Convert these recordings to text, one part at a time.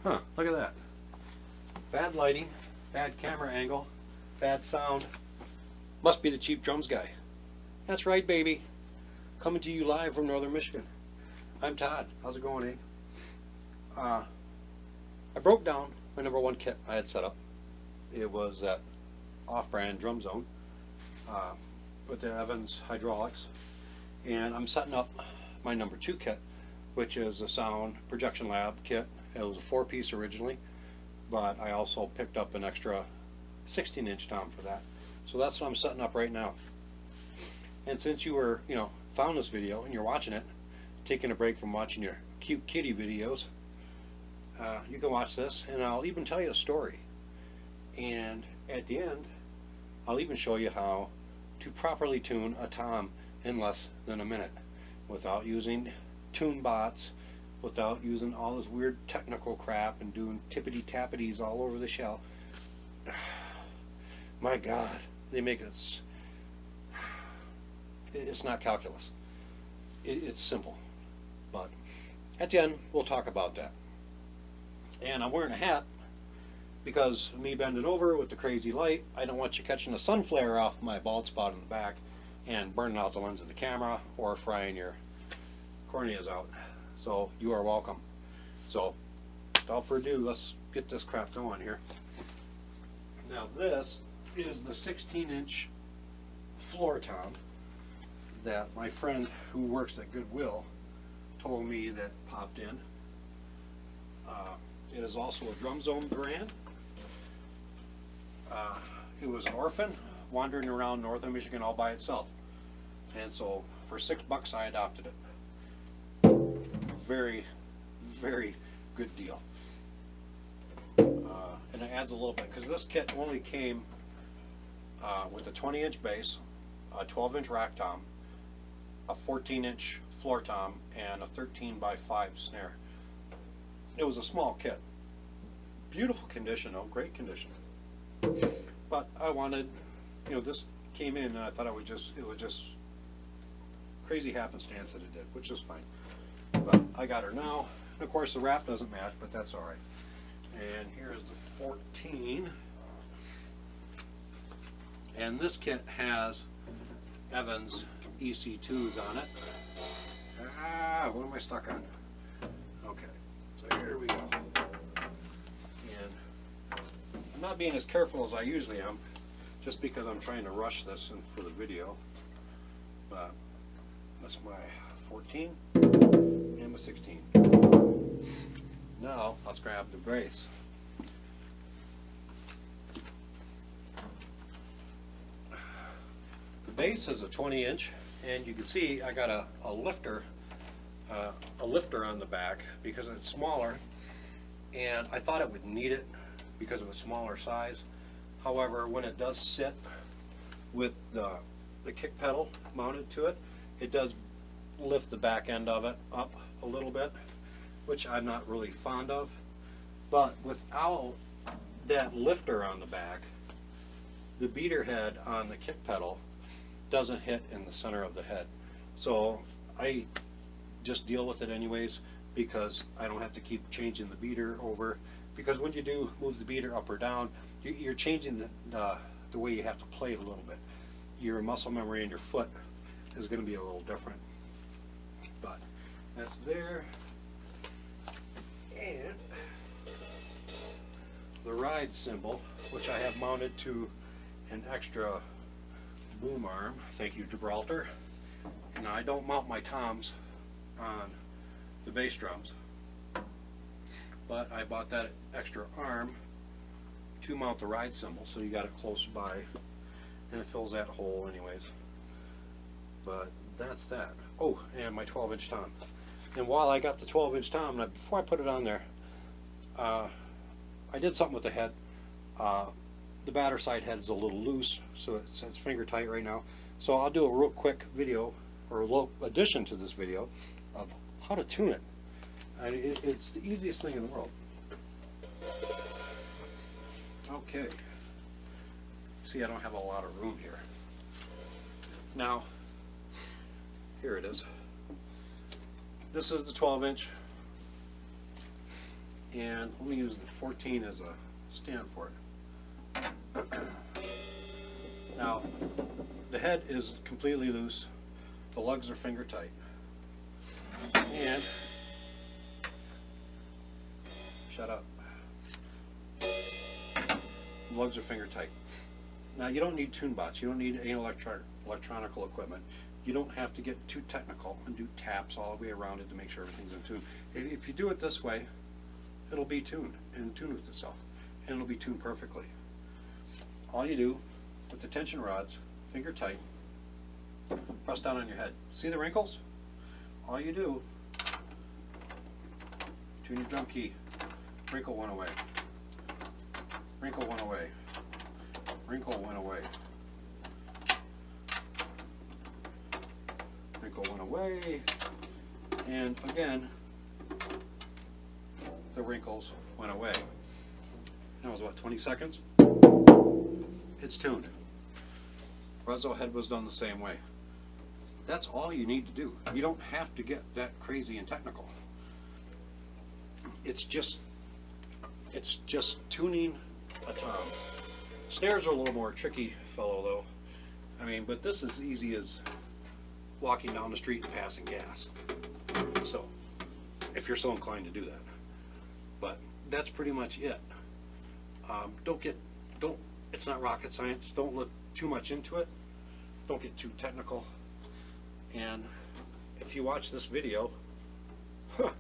Huh, look at that. Bad lighting, bad camera angle, bad sound. Must be the cheap drums guy. That's right, baby. Coming to you live from Northern Michigan. I'm Todd. How's it going, I broke down my #1 kit I had set up. It was that off-brand Drum Zone with the Evans hydraulics. And I'm setting up my #2 kit, which is a Sound Projection Lab kit. It was a 4-piece originally, but I also picked up an extra 16-inch tom for that. So that's what I'm setting up right now. And since you were, found this video and you're watching it, taking a break from watching your cute kitty videos, you can watch this, and I'll even tell you a story. And at the end, I'll even show you how to properly tune a tom in less than a minute without using tune bots, without using all this weird technical crap and doing tippity-tappities all over the shell. My God, they make it. It's not calculus. It's simple. But at the end, we'll talk about that. And I'm wearing a hat because me bending over with the crazy light, I don't want you catching a sun flare off my bald spot in the back and burning out the lens of the camera or frying your corneas out. So you are welcome. So without further ado, let's get this crap going here. Now this is the 16-inch floor tom that my friend who works at Goodwill told me that popped in. It is also a Drum Zone brand. It was an orphan wandering around northern Michigan all by itself, and so for $6 I adopted it. Very, very good deal. And it adds a little bit because this kit only came with a 20-inch bass, a 12-inch rack tom, a 14-inch floor tom, and a 13x5 snare. It was a small kit. Beautiful condition, though, great condition. But I wanted, this came in, and I thought it was just crazy happenstance that it did, which is fine. But I got her now. And of course, the wrap doesn't match, but that's all right. And here's the 14. And this kit has Evans EC2s on it. What am I stuck on? Okay, so here we go. And I'm not being as careful as I usually am, just because I'm trying to rush this for the video. But that's my 14 and my 16. Now let's grab the brace. The base is a 20-inch, and you can see I got a lifter on the back because it's smaller, and I thought it would need it because of a smaller size. However, when it does sit with the kick pedal mounted to it, it does lift the back end of it up a little bit, which I'm not really fond of. But without that lifter on the back, the beater head on the kick pedal doesn't hit in the center of the head. So I just deal with it anyways, because I don't have to keep changing the beater over. Because when you do move the beater up or down, you're changing the way you have to play it a little bit. Your muscle memory in your foot is going to be a little different. But that's there. And the ride cymbal, which I have mounted to an extra boom arm. Thank you, Gibraltar. Now, I don't mount my toms on the bass drums, but I bought that extra arm to mount the ride cymbal, so you got it close by, and it fills that hole anyways. But that's that. Oh, and my 12-inch tom. And while I got the 12-inch tom, before I put it on there, I did something with the head. The batter side head is a little loose, so it's finger tight right now. So I'll do a real quick video, or a little addition to this video, of how to tune it. And it's the easiest thing in the world. Okay. See, I don't have a lot of room here. Now, here it is. This is the 12-inch. And let me use the 14 as a stand for it. Now, the head is completely loose. The lugs are finger tight. And, shut up. The lugs are finger tight. Now, you don't need tune bots. You don't need any electronical equipment. You don't have to get too technical and do taps all the way around it to make sure everything's in tune. If you do it this way, it'll be tuned and tune with itself, and it'll be tuned perfectly. All you do with the tension rods, finger tight, press down on your head. See the wrinkles? All you do, tune your drum key, wrinkle went away, wrinkle went away, wrinkle went away, wrinkle went away, and again, the wrinkles went away. That was what, 20 seconds? It's tuned. Rezzo head was done the same way. That's all you need to do. You don't have to get that crazy and technical. It's just tuning a tom. Snares are a little more tricky fellow though. I mean, but this is easy as walking down the street and passing gas. So, if you're so inclined to do that. But that's pretty much it. It's not rocket science. Don't look too much into it. Don't get too technical. And if you watch this video, you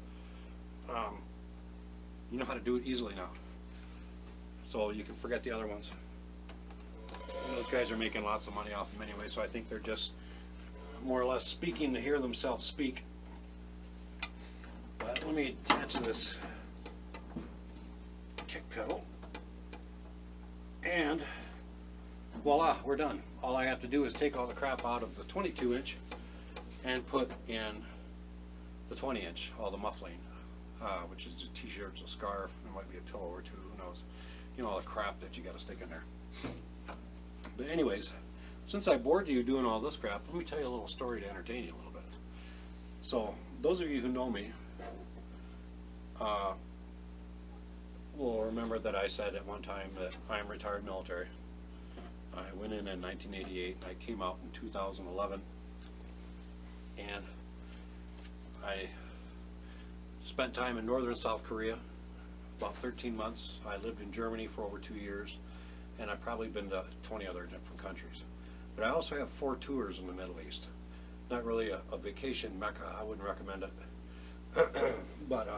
know how to do it easily now. So you can forget the other ones. And those guys are making lots of money off them anyway, so I think they're just more or less speaking to hear themselves speak. But let me attach this kick pedal, and voila, we're done. All I have to do is take all the crap out of the 22-inch and put in the 20-inch, all the muffling, which is a t-shirt, a scarf, there might be a pillow or two, who knows. You know, all the crap that you got to stick in there. But anyways, since I bored you doing all this crap, let me tell you a little story to entertain you a little bit. So, those of you who know me will remember that I said at one time that I'm retired military. I went in 1988 and I came out in 2011, and I spent time in northern South Korea, about 13 months. I lived in Germany for over 2 years, and I've probably been to 20 other different countries. But I also have 4 tours in the Middle East. Not really a vacation mecca, I wouldn't recommend it. But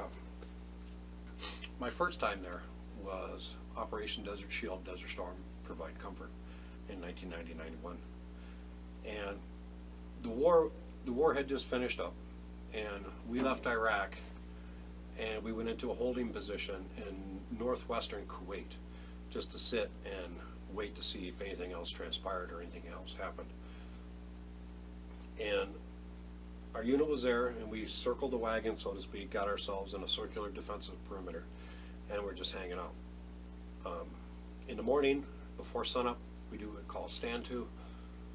my first time there was Operation Desert Shield, Desert Storm, Provide Comfort in 1990-91. And the war had just finished up, and we left Iraq and we went into a holding position in northwestern Kuwait just to sit and wait to see if anything else transpired or anything else happened. And our unit was there, and we circled the wagon, so to speak, got ourselves in a circular defensive perimeter, and we're just hanging out. In the morning, before sunup, we do what we call stand to.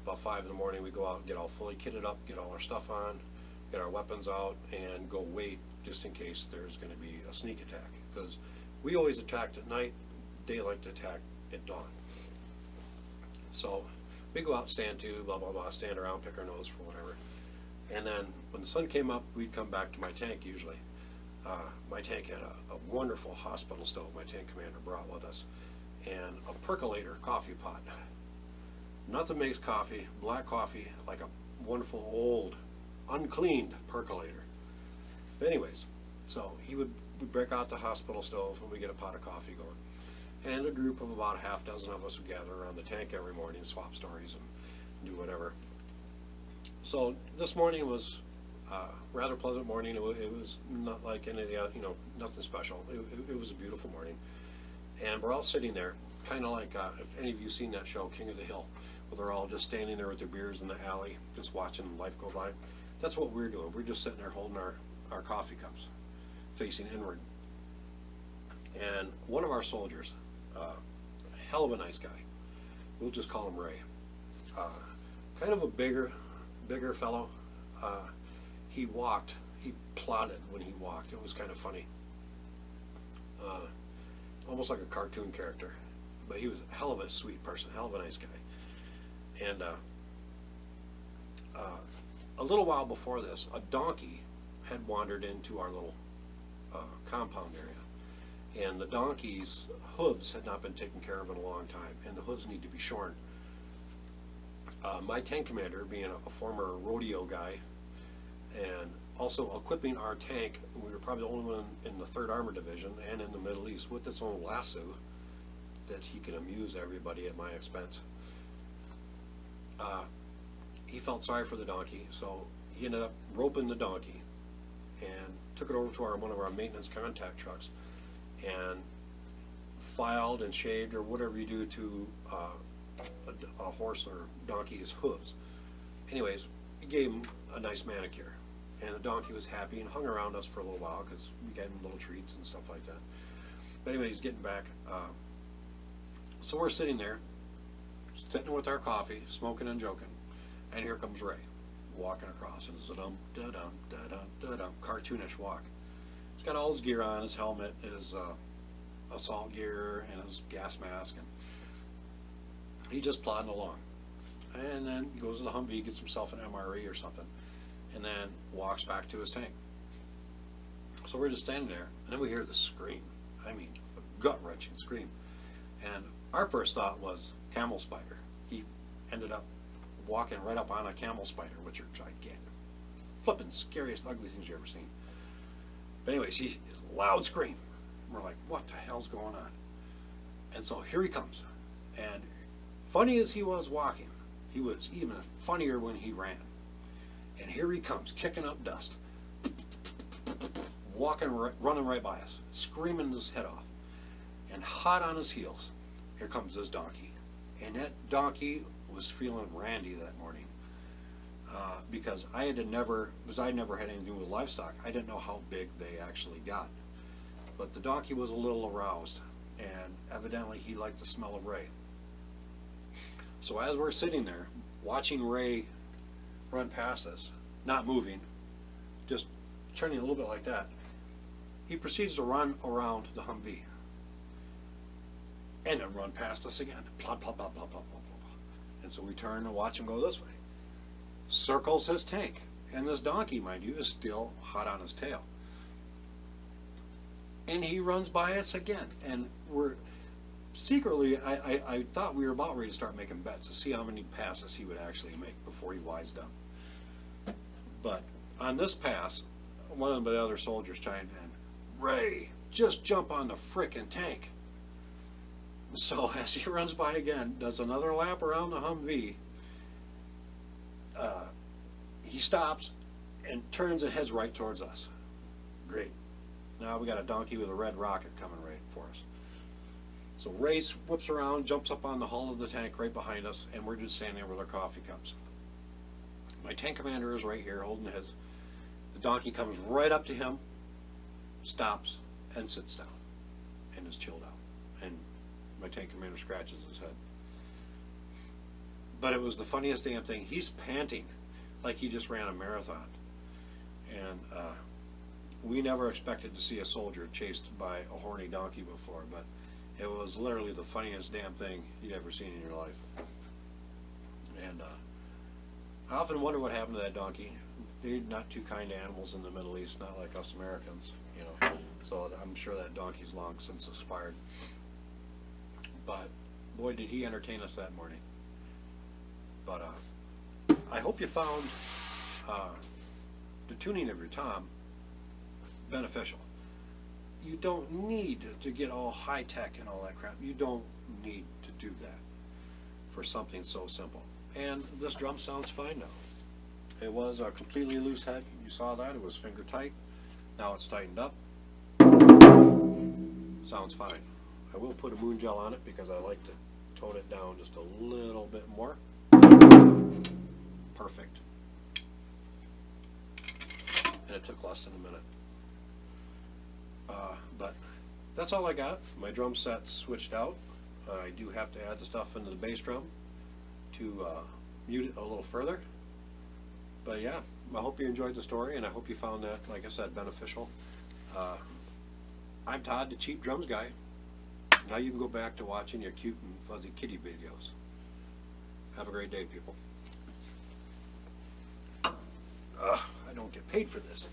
About 5 in the morning, we go out and get all fully kitted up, get all our stuff on, get our weapons out, and go wait just in case there's going to be a sneak attack. Because we always attacked at night, they like to attack at dawn. So we go out, stand to, blah, blah, blah, stand around, pick our nose for whatever. And then when the sun came up, we'd come back to my tank usually. My tank had a wonderful hospital stove my tank commander brought with us, and a percolator coffee pot. Nothing makes coffee, black coffee, like a wonderful old, uncleaned percolator. But anyways, so he would break out the hospital stove and we get a pot of coffee going. And a group of about a half dozen of us would gather around the tank every morning, swap stories and do whatever. So this morning was a rather pleasant morning. It was not like any of the, nothing special. It was a beautiful morning. And we're all sitting there, kind of like, if any of you seen that show, King of the Hill, where they're all just standing there with their beers in the alley, just watching life go by. That's what we're doing. We're just sitting there holding our coffee cups, facing inward. And one of our soldiers, hell of a nice guy, we'll just call him Ray, kind of a bigger fellow. He plodded when he walked. It was kind of funny. almost like a cartoon character. But he was a hell of a sweet person, hell of a nice guy. And a little while before this, a donkey had wandered into our little compound area. And the donkey's hooves had not been taken care of in a long time, and the hooves need to be shorn. My tank commander, being a former rodeo guy, and also equipping our tank, we were probably the only one in the 3rd Armored Division and in the Middle East with its own lasso that he could amuse everybody at my expense. He felt sorry for the donkey, so he ended up roping the donkey and took it over to one of our maintenance contact trucks and filed and shaved, or whatever you do to a horse or donkey's hooves. Anyways, he gave him a nice manicure, and the donkey was happy and hung around us for a little while because we gave him little treats and stuff like that. But anyway, he's getting back. So we're sitting there, sitting with our coffee, smoking and joking, and here comes Ray, walking across, and it's a da-dum, da-dum, da-dum, cartoonish walk. He's got all his gear on, his helmet, his assault gear, and his gas mask, and he's just plodding along. And then he goes to the Humvee, gets himself an MRE or something, and then walks back to his tank. So we're just standing there, and then we hear the scream. I mean, a gut-wrenching scream. And our first thought was camel spider. He ended up walking right up on a camel spider, which are gigantic. Flippin' scariest, ugly things you've ever seen. But anyways, loud scream. We're like, what the hell's going on? And so here he comes. And funny as he was walking, he was even funnier when he ran. And here he comes, kicking up dust, running right by us, screaming his head off. And hot on his heels, here comes this donkey. And that donkey was feeling randy that morning. Because I'd never had anything to do with livestock. I didn't know how big they actually got. But the donkey was a little aroused, and evidently he liked the smell of Ray. So as we're sitting there, watching Ray run past us, not moving, just turning a little bit like that, he proceeds to run around the Humvee. And then run past us again. Plop, plop, plop, plop, plop, plop, plop. And so we turn and watch him go this way. Circles his tank. And this donkey, mind you, is still hot on his tail. And he runs by us again. And we're secretly, I thought we were about ready to start making bets to see how many passes he would actually make before he wised up. But on this pass, one of the other soldiers chimed in, Ray, just jump on the frickin' tank. So as he runs by again, does another lap around the Humvee, he stops and turns and heads right towards us. Great. Now we got a donkey with a red rocket coming right for us. So Ray whips around, jumps up on the hull of the tank right behind us, and we're just standing there with our coffee cups. My tank commander is right here holding his. The donkey comes right up to him, stops, and sits down, and is chilled out. And my tank commander scratches his head. But it was the funniest damn thing. He's panting like he just ran a marathon. And we never expected to see a soldier chased by a horny donkey before, but it was literally the funniest damn thing you'd ever seen in your life. And I often wonder what happened to that donkey. They're not too kind animals in the Middle East, not like us Americans, you know. So I'm sure that donkey's long since expired. But boy, did he entertain us that morning. But I hope you found the tuning of your tom beneficial. You don't need to get all high tech and all that crap. You don't need to do that for something so simple. And this drum sounds fine now. It was a completely loose head. You saw that. It was finger tight. Now it's tightened up. Sounds fine. I will put a moon gel on it because I like to tone it down just a little bit more. Perfect. And it took less than a minute. But that's all I got. My drum set switched out. I do have to add the stuff into the bass drum to mute it a little further. But yeah, I hope you enjoyed the story, and I hope you found that, like I said, beneficial. I'm I'm Todd, the Cheap Drums Guy. Now you can go back to watching your cute and fuzzy kitty videos. Have a great day, people. I don't get paid for this.